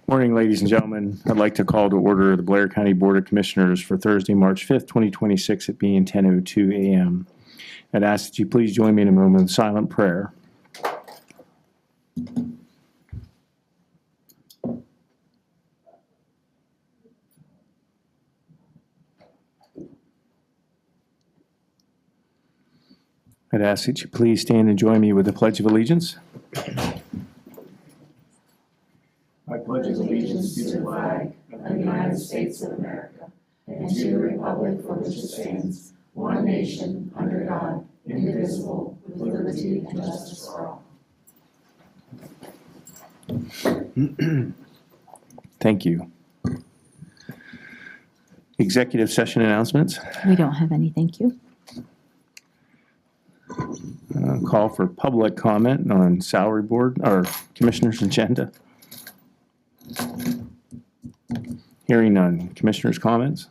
Morning, ladies and gentlemen. I'd like to call to order the Blair County Board of Commissioners for Thursday, March 5th, 2026 at being 10:02 a.m. I'd ask that you please join me in a moment of silent prayer. I'd ask that you please stand and join me with the Pledge of Allegiance. I pledge allegiance to the flag of the United States of America and to the republic for which it stands, one nation, under God, indivisible, with liberty and justice for all. Thank you. Executive session announcements. We don't have any, thank you. Call for public comment on salary board or commissioner's agenda. Hearing none. Commissioner's comments?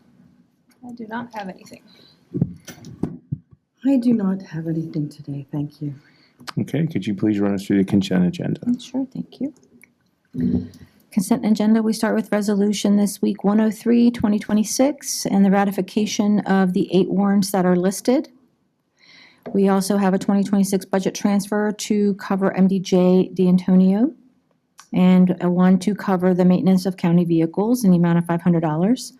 I do not have anything. I do not have anything today, thank you. Okay, could you please run us through the consent agenda? Sure, thank you. Consent agenda, we start with resolution this week 103, 2026, and the ratification of the 8 warrants that are listed. We also have a 2026 budget transfer to cover MDJ D'Antonio, and one to cover the maintenance of county vehicles in the amount of $500.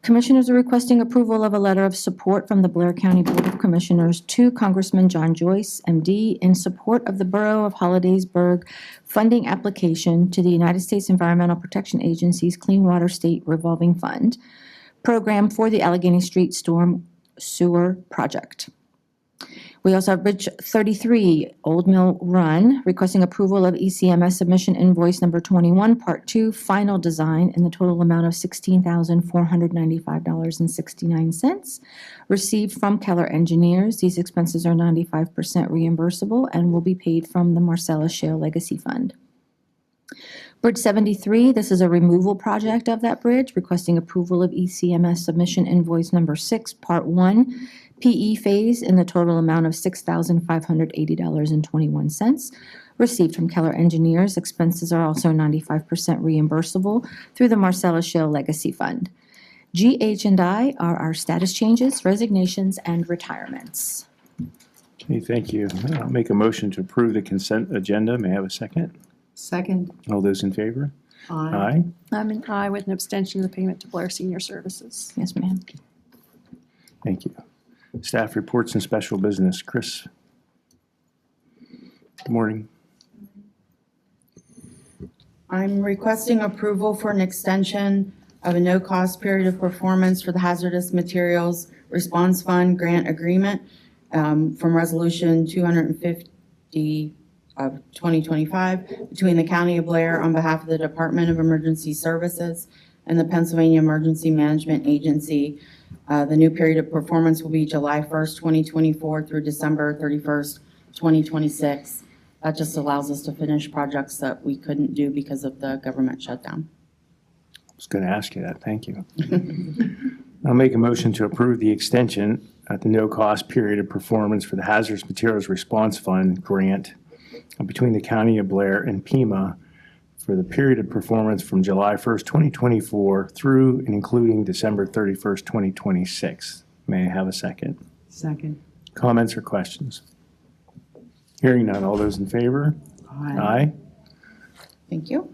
Commissioners are requesting approval of a letter of support from the Blair County Board of Commissioners to Congressman John Joyce, MD, in support of the Borough of Hollidaysburg funding application to the United States Environmental Protection Agency's Clean Water State Revolving Fund program for the Allegheny Street Storm Sewer Project. We also have Bridge 33, Old Mill Run, requesting approval of ECMS submission invoice number 21, Part 2, final design in the total amount of $16,495.69, received from Keller Engineers. These expenses are 95% reimbursable and will be paid from the Marcellus Shale Legacy Fund. Bridge 73, this is a removal project of that bridge, requesting approval of ECMS submission invoice number 6, Part 1, PE phase in the total amount of $6,580.21, received from Keller Engineers. Expenses are also 95% reimbursable through the Marcellus Shale Legacy Fund. G, H, and I are our status changes, resignations, and retirements. Okay, thank you. I'll make a motion to approve the consent agenda. May I have a second? Second. All those in favor? Aye. I'm an aye with an abstention of the payment to Blair Senior Services. Yes, ma'am. Thank you. Staff reports and special business. Chris. Good morning. I'm requesting approval for an extension of a no-cost period of performance for the Hazardous Materials Response Fund Grant Agreement from Resolution 250 of 2025 between the County of Blair on behalf of the Department of Emergency Services and the Pennsylvania Emergency Management Agency. The new period of performance will be July 1st, 2024 through December 31st, 2026. That just allows us to finish projects that we couldn't do because of the government shutdown. I was going to ask you that. Thank you. I'll make a motion to approve the extension at the no-cost period of performance for the Hazardous Materials Response Fund grant between the County of Blair and PEMA for the period of performance from July 1st, 2024 through and including December 31st, 2026. May I have a second? Second. Comments or questions? Hearing none. All those in favor? Aye. Thank you.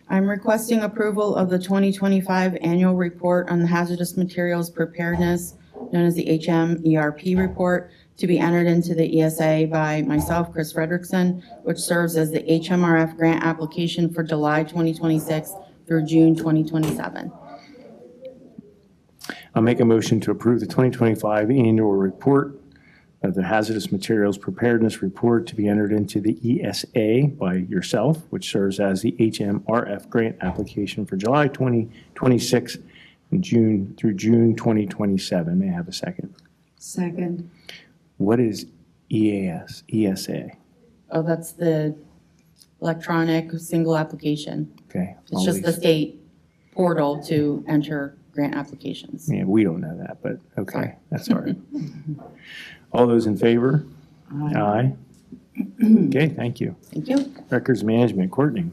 I'm requesting approval of the 2025 annual report on the hazardous materials preparedness, known as the HMERP report, to be entered into the ESA by myself, Chris Frederickson, which serves as the HMRF grant application for July 2026 through June 2027. I'll make a motion to approve the 2025 annual report of the hazardous materials preparedness report to be entered into the ESA by yourself, which serves as the HMRF grant application for July 2026 and June through June 2027. May I have a second? Second. What is ESA? Oh, that's the electronic single application. Okay. It's just the state portal to enter grant applications. Yeah, we don't know that, but okay, Sorry. that's all right. All those in favor? Aye. Okay, thank you. Thank you. Records management, Courtney.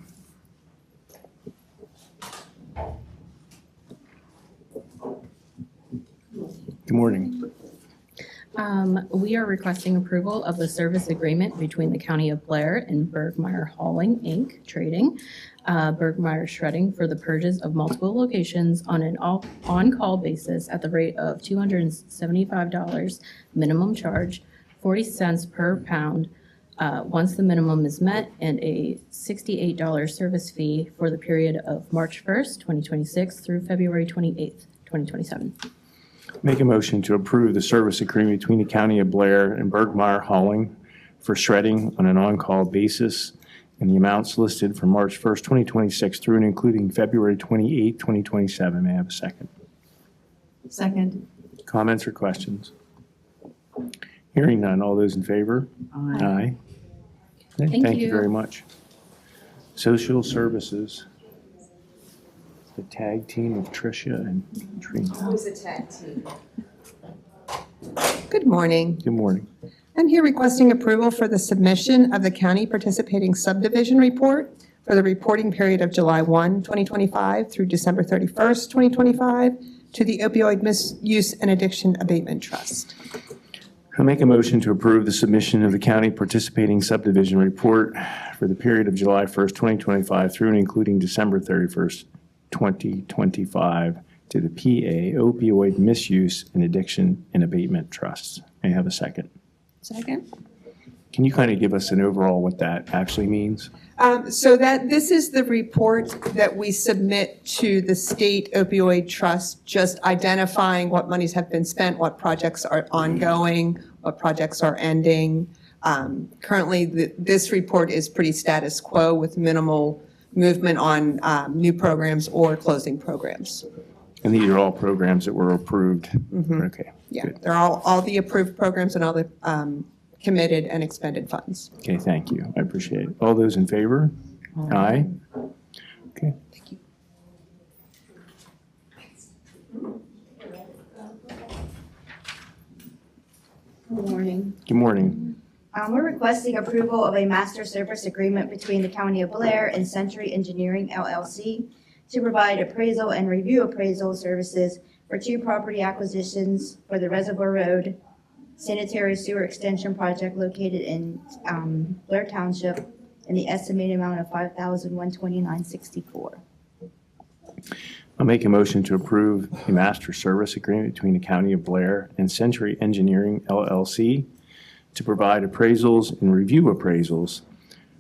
Good morning. We are requesting approval of the service agreement between the County of Blair and Bergmeyer Hauling, Inc., Trading, Bergmeyer Shredding for the purges of multiple locations on an on-call basis at the rate of $275 minimum charge, 40 cents per pound once the minimum is met, and a $68 service fee for the period of March 1st, 2026 through February 28th, 2027. Make a motion to approve the service agreement between the County of Blair and Bergmeyer Hauling for shredding on an on-call basis in the amounts listed from March 1st, 2026 through and including February 28th, 2027. May I have a second? Second. Comments or questions? Hearing none. All those in favor? Aye. Okay, Thank you you. very much. Social Services. The tag team of Tricia and Trina. Who's a tag team? Good morning. Good morning. I'm here requesting approval for the submission of the county participating subdivision report for the reporting period of July 1, 2025 through December 31st, 2025 to the Opioid Misuse and Addiction Abatement Trust. I'll make a motion to approve the submission of the county participating subdivision report for the period of July 1st, 2025 through and including December 31st, 2025 to the PA Opioid Misuse and Addiction and Abatement Trust. May I have a second? Second. Can you kind of give us an overall what that actually means? So that this is the report that we submit to the state opioid trust, just identifying what monies have been spent, what projects are ongoing, what projects are ending. Currently, this report is pretty status quo with minimal movement on new programs or closing programs. And these are all programs that were approved? Okay. Yeah, Good. they're all the approved programs and all the committed and expended funds. Okay, thank you. I appreciate it. All those in favor? Aye. Okay. Thank you. Good morning. Good morning. We're requesting approval of a master service agreement between the County of Blair and Century Engineering LLC to provide appraisal and review appraisal services for 2 property acquisitions for the Reservoir Road Sanitary Sewer Extension Project located in Blair Township in the estimated amount of $5,129.64. I'll make a motion to approve the master service agreement between the County of Blair and Century Engineering LLC to provide appraisals and review appraisals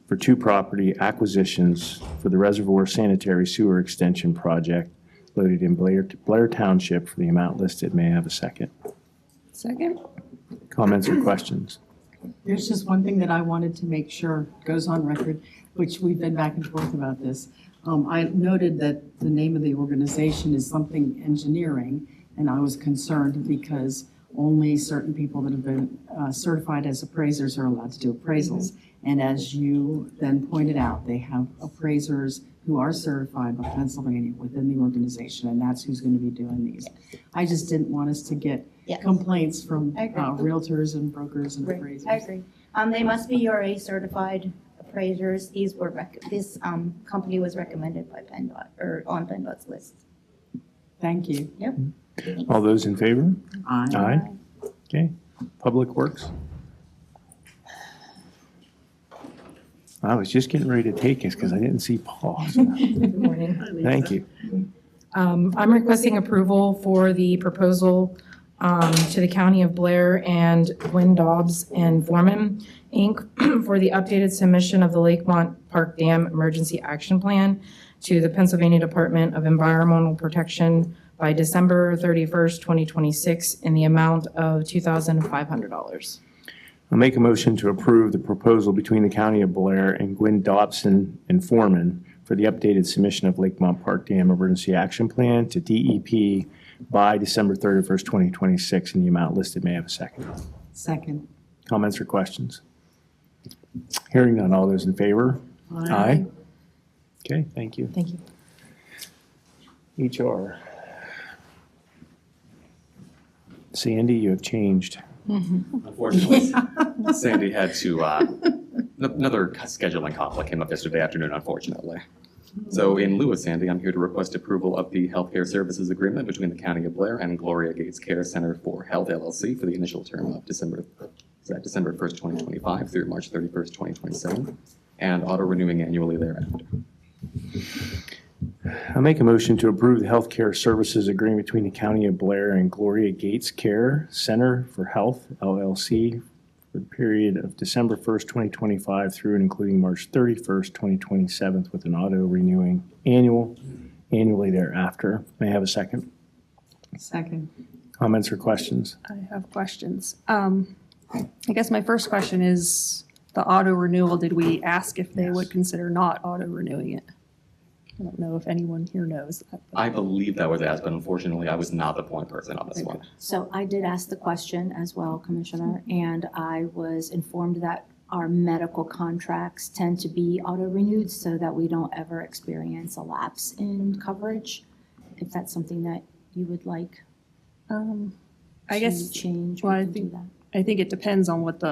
for 2 property acquisitions for the Reservoir Sanitary Sewer Extension Project located in Blair Township for the amount listed. May I have a second? Second. Comments or questions? There's just one thing that I wanted to make sure goes on record, which we've been back and forth about this. I noted that the name of the organization is something engineering, and I was concerned because only certain people that have been certified as appraisers are allowed to do appraisals. And as you then pointed out, they have appraisers who are certified by Pennsylvania within the organization, and that's who's going to be doing these. I just didn't want us to get complaints from I agree. realtors and brokers and appraisers. I agree. They must be URA certified appraisers. These were, this company was recommended by PennDOT, or on PennDOT's list. Thank you. Yep. All those in favor? Aye. Aye. Okay. Public Works? I was just getting ready to take us because I didn't see Paul. So Good morning. thank you. I'm requesting approval for the proposal to the County of Blair and Gwynn Dobbs and Foreman, Inc. for the updated submission of the Lakemont Park Dam Emergency Action Plan to the Pennsylvania Department of Environmental Protection by December 31st, 2026 in the amount of $2,500. I'll make a motion to approve the proposal between the County of Blair and Gwynn Dobson and Foreman for the updated submission of Lakemont Park Dam Emergency Action Plan to DEP by December 31st, 2026 in the amount listed. May I have a second? Second. Comments or questions? Hearing none. All those in favor? Aye. Okay, thank you. Thank you. HR. Sandy, you have changed. Unfortunately, Sandy had to, another scheduling conflict came up yesterday afternoon, unfortunately. So in lieu of Sandy, I'm here to request approval of the healthcare services agreement between the County of Blair and Gloria Gates Care Center for Health LLC for the initial term of December 1st, 2025 through March 31st, 2027, and auto-renewing annually thereafter. I'll make a motion to approve the healthcare services agreement between the County of Blair and Gloria Gates Care Center for Health LLC for the period of December 1st, 2025 through and including March 31st, 2027 with an auto-renewing annually thereafter. May I have a second? Second. Comments or questions? I have questions. I guess my first question is, the auto renewal, did we ask if they would consider not auto renewing it? I don't know if anyone here knows that. I believe that was asked, but unfortunately, I was not the point person on this one. So I did ask the question as well, Commissioner, and I was informed that our medical contracts tend to be auto-renewed so that we don't ever experience a lapse in coverage. If that's something that you would like I guess, to change, well, we I can do think- that. I think it depends on what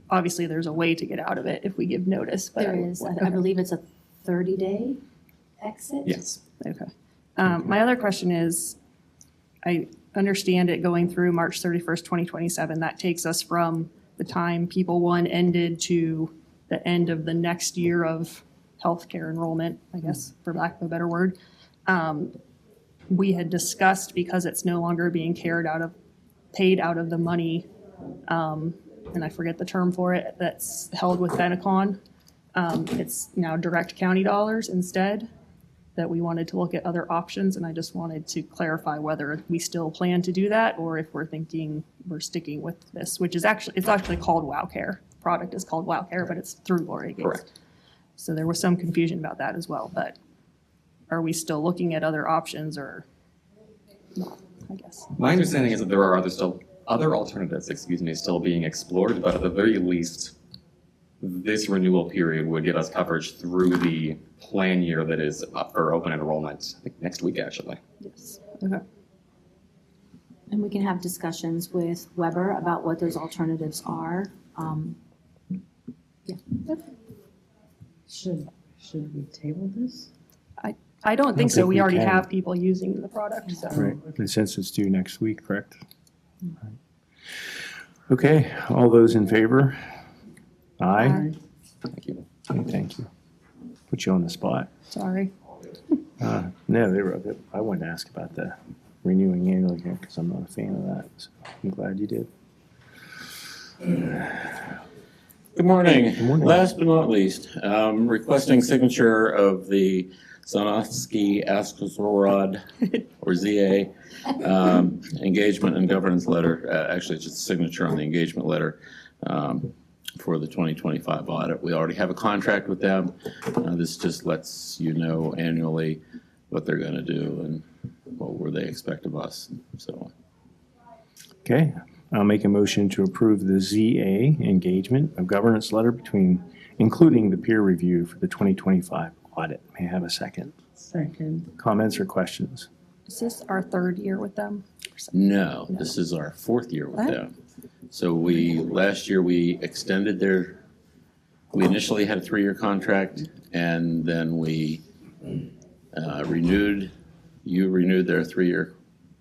obviously there's a way to get out of it if we give notice, but. There is, I believe it's a 30-day exit? Yes. Okay. My other question is, I understand it going through March 31st, 2027. That takes us from the time People One ended to the end of the next year of healthcare enrollment, I guess, for lack of a better word. We had discussed, because it's no longer being paid out of the money, and I forget the term for it, that's held with Benecon. It's now direct county dollars instead, that we wanted to look at other options, and I just wanted to clarify whether we still plan to do that or if we're thinking we're sticking with this, which is it's actually called WowCare. The product is called WowCare, but it's through Gloria Gates. Correct. So there was some confusion about that as well, but are we still looking at other options or not, I guess? My understanding is that there are other alternatives, still being explored, but at the very least, this renewal period would get us coverage through the plan year that is up for open enrollment, I think next week, actually. Yes. Okay. And we can have discussions with Weber about what those alternatives are. Should we table this? I don't think so. think We we already can. have people using the product, so. Right, and since it's due next week, correct? Okay, all those in favor? Aye. Thank you. Okay, thank you. Put you on the spot. Sorry. No, I wanted to ask about the renewing annually again because I'm not a fan of that. So I'm glad you did. Good morning. Good morning. Last but not least, requesting signature of the Sonovsky Askelrod, or ZA, engagement and governance letter. Actually, it's just a signature on the engagement letter for the 2025 audit. We already have a contract with them. This just lets you know annually what they're going to do and what they expect of us, and so on. Okay, I'll make a motion to approve the ZA engagement of governance letter including the peer review for the 2025 audit. May I have a second? Second. Comments or questions? Is this our third year with them? No, this is our fourth year with What? them. So last year we extended we initially had a 3-year contract, and then we renewed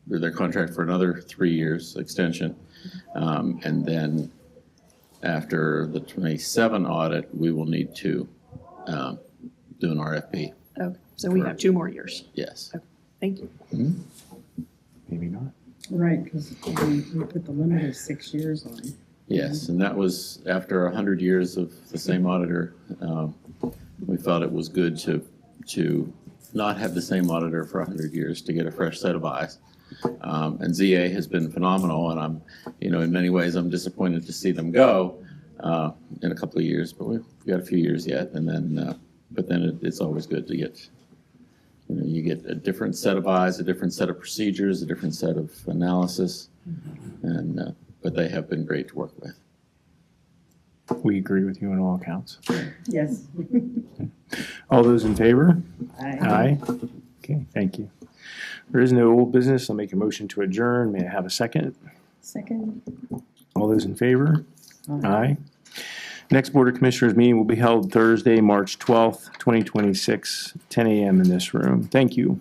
their contract for another 3 years extension. And then after the 27 audit, we will need to do an RFP. Okay, so we have 2 more years. Yes. Thank you. Maybe not. Right, because we put the limit of 6 years on it. Yes, and that was after 100 years of the same auditor. We felt it was good to not have the same auditor for 100 years, to get a fresh set of eyes. And ZA has been phenomenal, and in many ways, I'm disappointed to see them go in a couple of years, but we've got a few years yet. And then, it's always good to get, you get a different set of eyes, a different set of procedures, a different set of analysis, and but they have been great to work with. We agree with you on all accounts. Yes. All those in favor? Aye. Aye. Okay, thank you. There is no old business. I'll make a motion to adjourn. May I have a second? Second. All those in favor? Aye. Next Board of Commissioners meeting will be held Thursday, March 12th, 2026, 10 a.m. in this room. Thank you.